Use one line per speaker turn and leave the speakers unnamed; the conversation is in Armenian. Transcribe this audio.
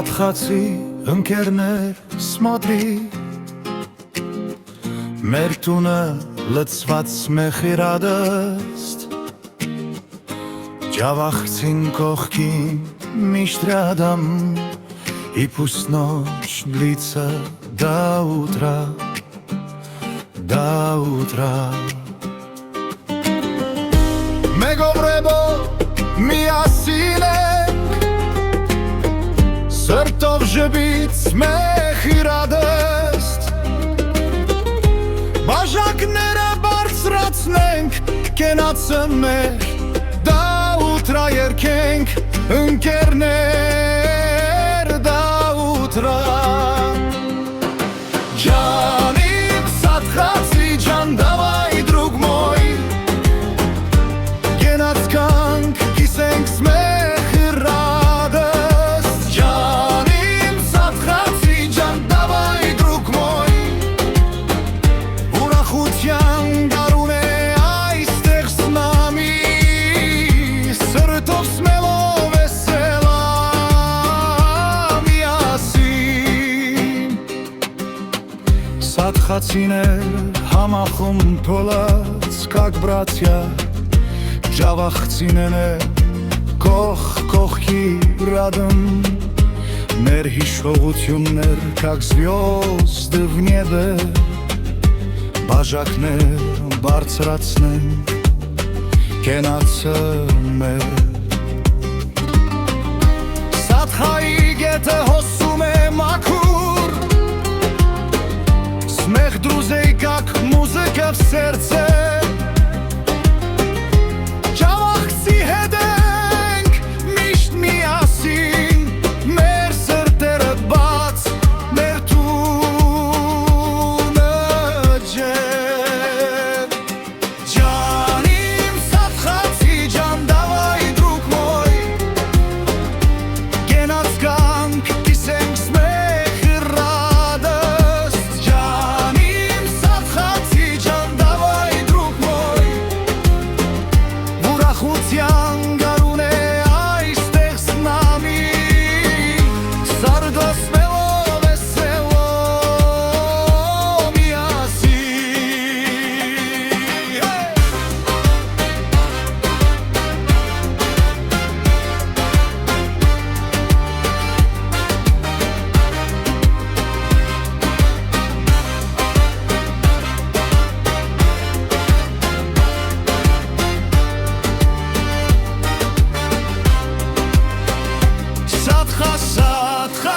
Սատխացի ընկերներ սմոտրի Մեր տունը լծված մեխիրադստ Ջավախցին կողքին միշտ рядом И пусть ночь длится до утра Մեկով ռեբով միասին ենք Սրտով ժբից մեխիրադստ Բաժակները բարձրացնենք կենացը մեր Դա ուտրա երկենք ընկերներ Դա ուտրա Ջանիմ սատխացի ջան դավայ դրուգ մոյ Գենաց կանք կիսենք սմեխիրադստ Ջանիմ սատխացի ջան դավայ դրուգ մոյ Ուրախության գարուն է այստեղ սնամի Սրտով սմելով վեսելա միասին Սատխացիներ համախում թոլած կակ բրացյա Ջավախցինեն է կող կողքի ռադում Մեր հիշողություններ կակ զվյոզդը в небе Բաժակներ բարձրացնենք կենացը մեր Սատխայի գետը հոսում է մաքուր Смех друзей, как музыка в сердце Ջավախցի հետ ենք միշտ միասին Մեր սրտերը բաց, մեր տունը ջեր Ջանիմ սատխացի ջան դավայ դրուգ մոյ Գենաց կանք կիսենք սմեխիրադստ Ջանիմ սատխացի ջան դավայ դրուգ մոյ Ուրախության գարուն է այստեղ սնամի Սարդո սմելով վեսելո միասին Սատխա, սատխա